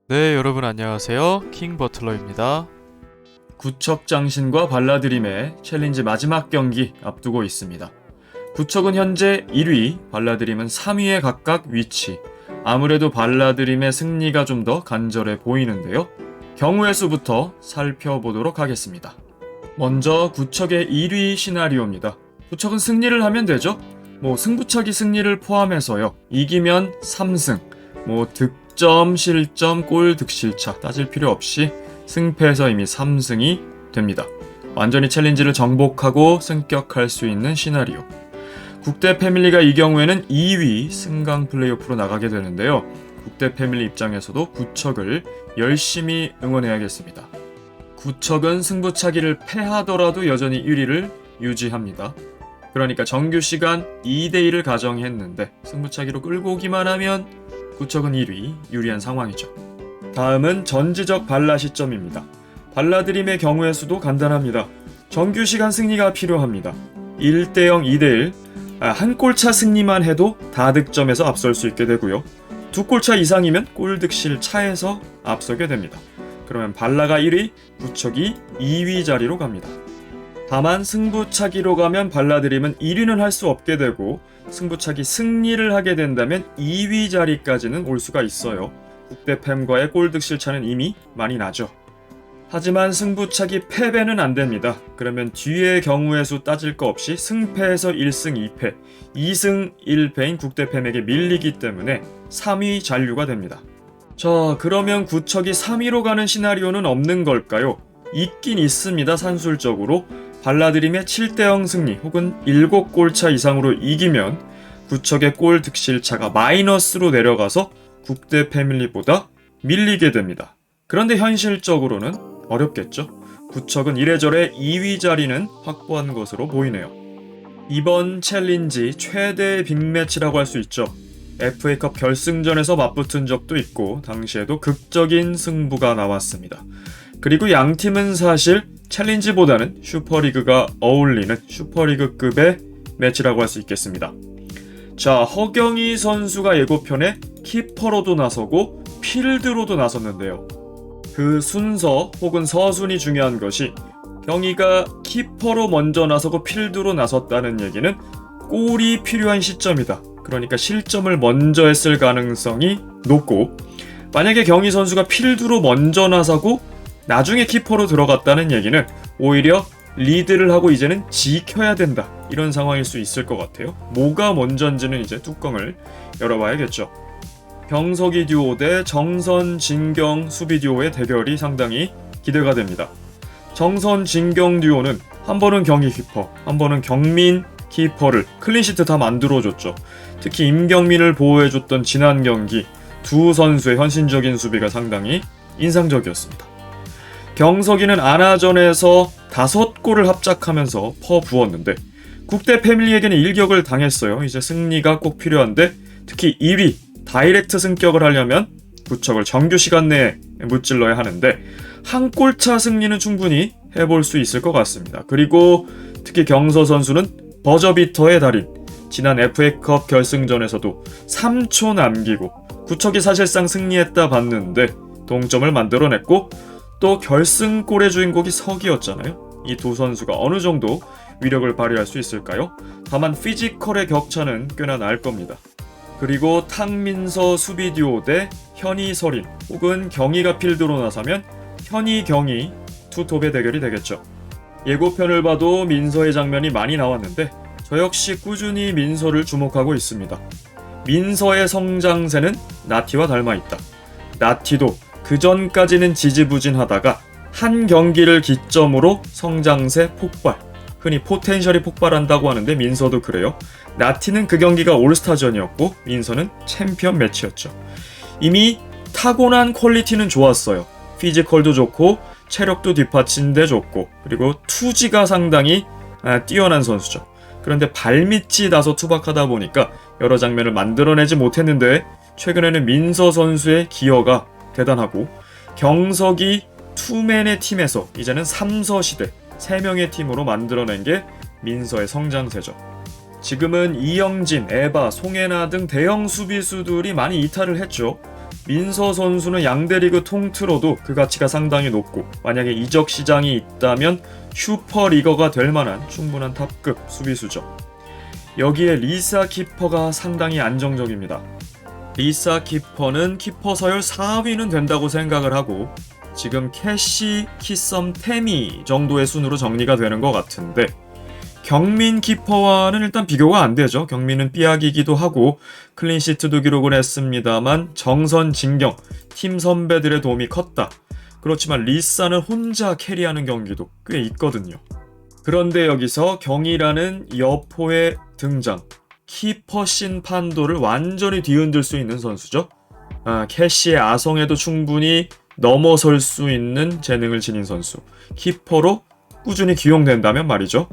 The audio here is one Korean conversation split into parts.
네, 여러분 안녕하세요. 킹 버틀러입니다. 구척장신과 발라드림의 챌린지 마지막 경기 앞두고 있습니다. 구척은 현재 1위, 발라드림은 3위에 각각 위치. 아무래도 발라드림의 승리가 좀 더 간절해 보이는데요. 경우의 수부터 살펴보도록 하겠습니다. 먼저 구척의 1위 시나리오입니다. 구척은 승리를 하면 되죠. 승부차기 승리를 포함해서요. 이기면 3승, 득점, 실점, 골, 득실차 따질 필요 없이 승패에서 이미 3승이 됩니다. 완전히 챌린지를 정복하고 승격할 수 있는 시나리오. 국대 패밀리가 이 경우에는 2위 승강 플레이오프로 나가게 되는데요. 국대 패밀리 입장에서도 구척을 열심히 응원해야겠습니다. 구척은 승부차기를 패하더라도 여전히 1위를 유지합니다. 그러니까 정규 시간 2대1을 가정했는데 승부차기로 끌고 오기만 하면 구척은 1위 유리한 상황이죠. 다음은 전지적 발라 시점입니다. 발라드림의 경우의 수도 간단합니다. 정규 시간 승리가 필요합니다. 1대0, 2대1, 한 골차 승리만 해도 다득점에서 앞설 수 있게 되고요. 두 골차 이상이면 골득실 차에서 앞서게 됩니다. 그러면 발라가 1위, 구척이 2위 자리로 갑니다. 다만 승부차기로 가면 발라드림은 1위는 할 수 없게 되고 승부차기 승리를 하게 된다면 2위 자리까지는 올 수가 있어요. 국대팸과의 골득실 차는 이미 많이 나죠. 하지만 승부차기 패배는 안 됩니다. 그러면 뒤의 경우의 수 따질 거 없이 승패에서 1승 2패, 2승 1패인 국대팸에게 밀리기 때문에 3위 잔류가 됩니다. 자, 그러면 구척이 3위로 가는 시나리오는 없는 걸까요? 있긴 있습니다. 산술적으로. 발라드림의 7대0 승리 혹은 7골차 이상으로 이기면 구척의 골 득실차가 마이너스로 내려가서 국대 패밀리보다 밀리게 됩니다. 그런데 현실적으로는 어렵겠죠. 구척은 이래저래 2위 자리는 확보한 것으로 보이네요. 이번 챌린지 최대의 빅매치라고 할 수 있죠. FA컵 결승전에서 맞붙은 적도 있고 당시에도 극적인 승부가 나왔습니다. 그리고 양 팀은 사실 챌린지보다는 슈퍼리그가 어울리는 슈퍼리그급의 매치라고 할 수 있겠습니다. 자, 허경희 선수가 예고편에 키퍼로도 나서고 필드로도 나섰는데요. 그 순서 혹은 서순이 중요한 것이 경희가 키퍼로 먼저 나서고 필드로 나섰다는 얘기는 골이 필요한 시점이다. 그러니까 실점을 먼저 했을 가능성이 높고, 만약에 경희 선수가 필드로 먼저 나서고 나중에 키퍼로 들어갔다는 얘기는 오히려 리드를 하고 이제는 지켜야 된다, 이런 상황일 수 있을 것 같아요. 뭐가 먼저인지는 이제 뚜껑을 열어봐야겠죠. 병석이 듀오 대 정선, 진경 수비 듀오의 대결이 상당히 기대가 됩니다. 정선, 진경 듀오는 한 번은 경희 키퍼, 한 번은 경민 키퍼를 클린시트 다 만들어줬죠. 특히 임경민을 보호해줬던 지난 경기 두 선수의 헌신적인 수비가 상당히 인상적이었습니다. 경석이는 아나전에서 5골을 합작하면서 퍼부었는데 국대 패밀리에게는 일격을 당했어요. 이제 승리가 꼭 필요한데 특히 1위 다이렉트 승격을 하려면 구척을 정규 시간 내에 무찔러야 하는데 한 골차 승리는 충분히 해볼 수 있을 것 같습니다. 그리고 특히 경서 선수는 버저비터의 달인, 지난 FA컵 결승전에서도 3초 남기고 구척이 사실상 승리했다 봤는데 동점을 만들어냈고 또 결승골의 주인공이 석이었잖아요. 이 두 선수가 어느 정도 위력을 발휘할 수 있을까요? 다만 피지컬의 격차는 꽤나 날 겁니다. 그리고 탕민서 수비 듀오 대 현희 서린 혹은 경희가 필드로 나서면 현희 경희 투톱의 대결이 되겠죠. 예고편을 봐도 민서의 장면이 많이 나왔는데 저 역시 꾸준히 민서를 주목하고 있습니다. 민서의 성장세는 나티와 닮아있다. 나티도 그 전까지는 지지부진하다가 한 경기를 기점으로 성장세 폭발, 흔히 포텐셜이 폭발한다고 하는데 민서도 그래요. 나티는 그 경기가 올스타전이었고 민서는 챔피언 매치였죠. 이미 타고난 퀄리티는 좋았어요. 피지컬도 좋고 체력도 뒷받침돼 좋고 그리고 투지가 상당히 뛰어난 선수죠. 그런데 발밑이 다소 투박하다 보니까 여러 장면을 만들어내지 못했는데 최근에는 민서 선수의 기여가 대단하고 경석이 투맨의 팀에서 이제는 3서 시대 3명의 팀으로 만들어낸 게 민서의 성장세죠. 지금은 이영진, 에바, 송혜나 등 대형 수비수들이 많이 이탈을 했죠. 민서 선수는 양대리그 통틀어도 그 가치가 상당히 높고 만약에 이적 시장이 있다면 슈퍼리거가 될 만한 충분한 탑급 수비수죠. 여기에 리사 키퍼가 상당히 안정적입니다. 리사 키퍼는 키퍼 서열 4위는 된다고 생각을 하고 지금 캐시, 키썸, 테미 정도의 순으로 정리가 되는 것 같은데 경민 키퍼와는 일단 비교가 안 되죠. 경민은 삐약이기도 하고 클린시트도 기록을 했습니다만 정선, 진경, 팀 선배들의 도움이 컸다. 그렇지만 리사는 혼자 캐리하는 경기도 꽤 있거든요. 그런데 여기서 경이라는 여포의 등장, 키퍼 신판도를 완전히 뒤흔들 수 있는 선수죠. 캐시의 아성에도 충분히 넘어설 수 있는 재능을 지닌 선수, 키퍼로 꾸준히 기용된다면 말이죠.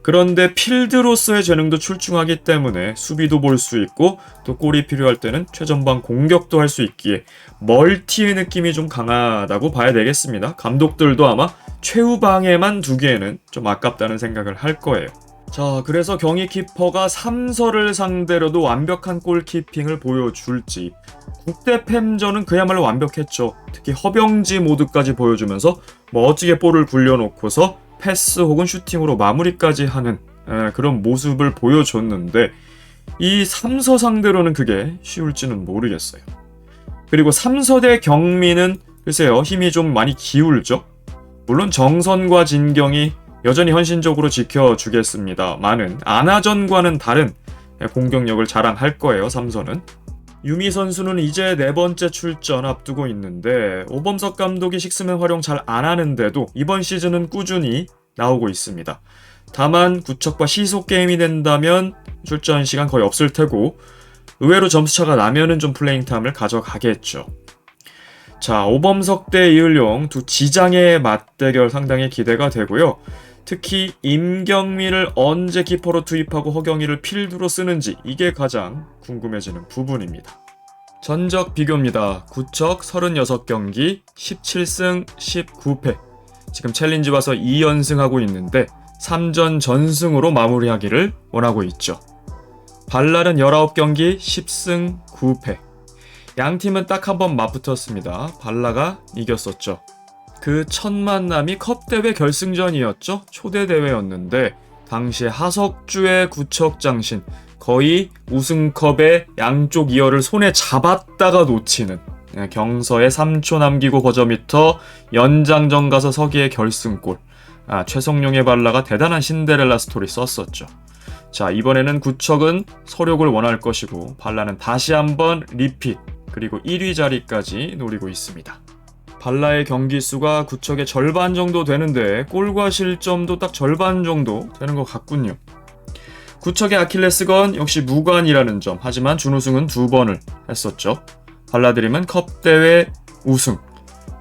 그런데 필드로서의 재능도 출중하기 때문에 수비도 볼 수 있고 또 골이 필요할 때는 최전방 공격도 할 수 있기에 멀티의 느낌이 좀 강하다고 봐야 되겠습니다. 감독들도 아마 최후방에만 두기에는 좀 아깝다는 생각을 할 거예요. 자, 그래서 경희 키퍼가 삼설을 상대로도 완벽한 골키핑을 보여줄지. 국대 팸전은 그야말로 완벽했죠. 특히 허병지 모드까지 보여주면서 멋지게 볼을 굴려놓고서 패스 혹은 슈팅으로 마무리까지 하는 그런 모습을 보여줬는데 이 삼서 상대로는 그게 쉬울지는 모르겠어요. 그리고 삼서대 경민은 글쎄요, 힘이 좀 많이 기울죠. 물론 정선과 진경이 여전히 헌신적으로 지켜주겠습니다만은 안하전과는 다른 공격력을 자랑할 거예요. 삼서는. 유미 선수는 이제 4번째 출전 앞두고 있는데 오범석 감독이 식스맨 활용 잘 안 하는데도 이번 시즌은 꾸준히 나오고 있습니다. 다만 구척과 시속 게임이 된다면 출전 시간 거의 없을 테고 의외로 점수차가 나면은 좀 플레잉 타임을 가져가겠죠. 자, 오범석 대 이을용 두 지장의 맞대결 상당히 기대가 되고요. 특히 임경민을 언제 키퍼로 투입하고 허경희를 필두로 쓰는지 이게 가장 궁금해지는 부분입니다. 전적 비교입니다. 구척 36경기 17승 19패. 지금 챌린지 와서 2연승하고 있는데 3전 전승으로 마무리하기를 원하고 있죠. 발랄은 19경기 10승 9패. 양 팀은 딱 한 번 맞붙었습니다. 발라가 이겼었죠. 그 첫 만남이 컵대회 결승전이었죠. 초대대회였는데 당시에 하석주의 구척장신 거의 우승컵의 양쪽 이어를 손에 잡았다가 놓치는 경서의 3초 남기고 버저미터 연장전 가서 서기의 결승골. 최성룡의 발라가 대단한 신데렐라 스토리 썼었죠. 자, 이번에는 구척은 서력을 원할 것이고 발라는 다시 한번 리핏 그리고 1위 자리까지 노리고 있습니다. 발라의 경기 수가 구척의 절반 정도 되는데 골과 실점도 딱 절반 정도 되는 것 같군요. 구척의 아킬레스건 역시 무관이라는 점. 하지만 준우승은 2번을 했었죠. 발라드림은 컵대회 우승.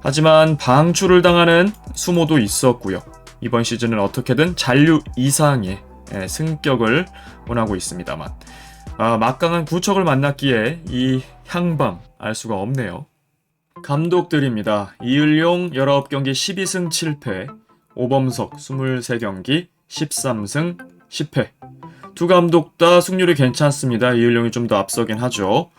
하지만 방출을 당하는 수모도 있었고요. 이번 시즌은 어떻게든 잔류 이상의 승격을 원하고 있습니다만 막강한 구척을 만났기에 이 향방 알 수가 없네요. 감독들입니다. 이을용 19경기 12승 7패, 오범석 23경기 13승 10패. 두 감독 다 승률이 괜찮습니다. 이을용이 좀 더 앞서긴 하죠.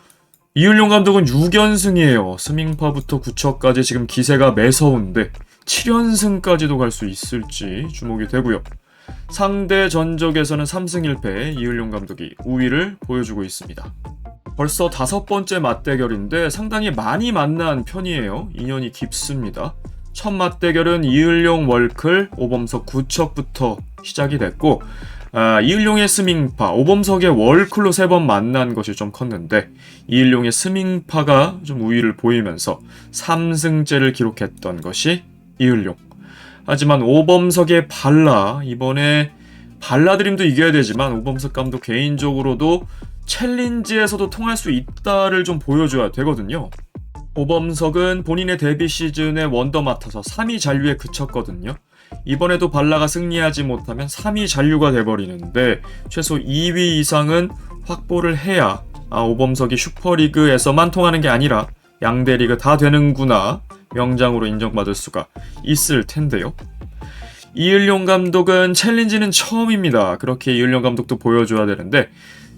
이을용 감독은 6연승이에요. 스밍파부터 구척까지 지금 기세가 매서운데 7연승까지도 갈 수 있을지 주목이 되고요. 상대 전적에서는 3승 1패 이을용 감독이 우위를 보여주고 있습니다. 벌써 5번째 맞대결인데 상당히 많이 만난 편이에요. 인연이 깊습니다. 첫 맞대결은 이을용 월클, 오범석 구척부터 시작이 됐고 이을용의 스밍파, 오범석의 월클로 3번 만난 것이 좀 컸는데 이을용의 스밍파가 좀 우위를 보이면서 3승째를 기록했던 것이 이을용. 하지만 오범석의 발라, 이번에 발라드림도 이겨야 되지만 오범석 감독 개인적으로도 챌린지에서도 통할 수 있다를 좀 보여줘야 되거든요. 오범석은 본인의 데뷔 시즌에 원더 맡아서 3위 잔류에 그쳤거든요. 이번에도 발라가 승리하지 못하면 3위 잔류가 돼버리는데 최소 2위 이상은 확보를 해야 오범석이 슈퍼리그에서만 통하는 게 아니라 양대 리그 다 되는구나 명장으로 인정받을 수가 있을 텐데요. 이을용 감독은 챌린지는 처음입니다. 그렇게 이을용 감독도 보여줘야 되는데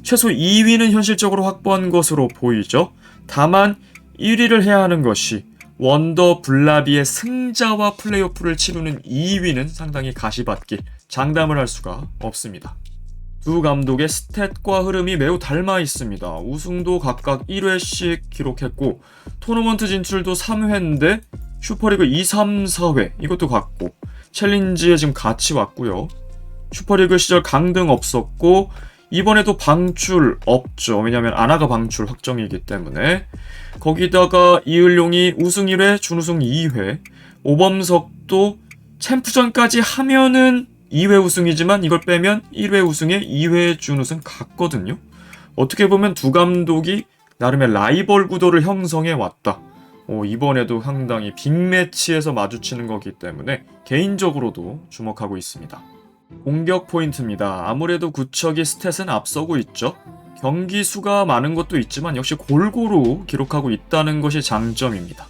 최소 2위는 현실적으로 확보한 것으로 보이죠. 다만 1위를 해야 하는 것이 원더 블라비의 승자와 플레이오프를 치르는 2위는 상당히 가시밭길, 장담을 할 수가 없습니다. 두 감독의 스탯과 흐름이 매우 닮아 있습니다. 우승도 각각 1회씩 기록했고 토너먼트 진출도 3회인데 슈퍼리그 2, 3, 4회 이것도 같고 챌린지에 지금 같이 왔고요. 슈퍼리그 시절 강등 없었고 이번에도 방출 없죠. 왜냐면 아나가 방출 확정이기 때문에. 거기다가 이을용이 우승 1회, 준우승 2회, 오범석도 챔프전까지 하면은 2회 우승이지만 이걸 빼면 1회 우승에 2회 준우승 같거든요. 어떻게 보면 두 감독이 나름의 라이벌 구도를 형성해 왔다. 이번에도 상당히 빅매치에서 마주치는 거기 때문에 개인적으로도 주목하고 있습니다. 공격 포인트입니다. 아무래도 구척이 스탯은 앞서고 있죠. 경기 수가 많은 것도 있지만 역시 골고루 기록하고 있다는 것이 장점입니다.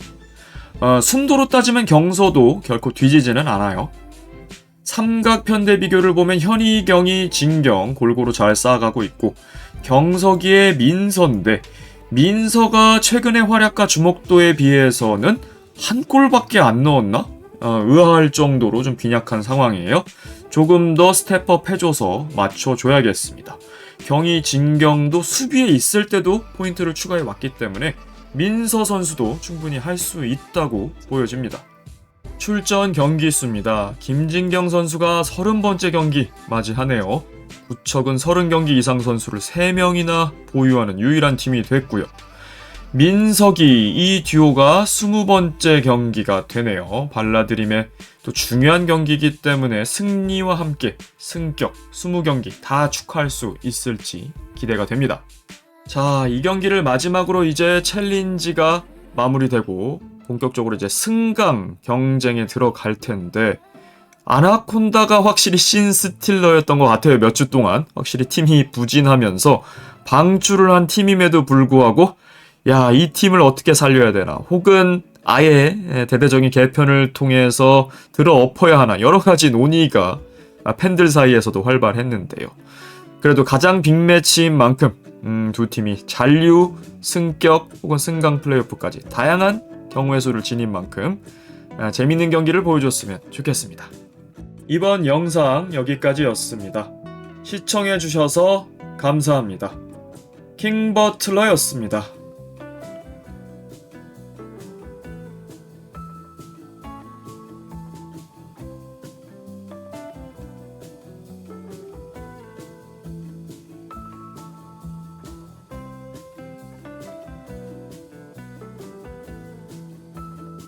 순도로 따지면 경서도 결코 뒤지지는 않아요. 삼각편대 비교를 보면 현희경이 진경 골고루 잘 쌓아가고 있고 경석이의 민서인데 민서가 최근의 활약과 주목도에 비해서는 한 골밖에 안 넣었나? 의아할 정도로 좀 빈약한 상황이에요. 조금 더 스텝업 해줘서 맞춰줘야겠습니다. 경희 진경도 수비에 있을 때도 포인트를 추가해 왔기 때문에 민서 선수도 충분히 할 수 있다고 보여집니다. 출전 경기 수입니다. 김진경 선수가 30번째 경기 맞이하네요. 구척은 30경기 이상 선수를 3명이나 보유하는 유일한 팀이 됐고요. 민석이 이 듀오가 20번째 경기가 되네요. 발라드림의 또 중요한 경기이기 때문에 승리와 함께 승격 20경기 다 축하할 수 있을지 기대가 됩니다. 자, 이 경기를 마지막으로 이제 챌린지가 마무리되고 본격적으로 이제 승강 경쟁에 들어갈 텐데 아나콘다가 확실히 신스틸러였던 것 같아요. 몇 주 동안 확실히 팀이 부진하면서 방출을 한 팀임에도 불구하고 이 팀을 어떻게 살려야 되나 혹은 아예 대대적인 개편을 통해서 들어 엎어야 하나 여러 가지 논의가 팬들 사이에서도 활발했는데요. 그래도 가장 빅매치인 만큼 두 팀이 잔류, 승격 혹은 승강 플레이오프까지 다양한 경우의 수를 지닌 만큼 재밌는 경기를 보여줬으면 좋겠습니다. 이번 영상 여기까지였습니다. 시청해주셔서 감사합니다. 킹버틀러였습니다.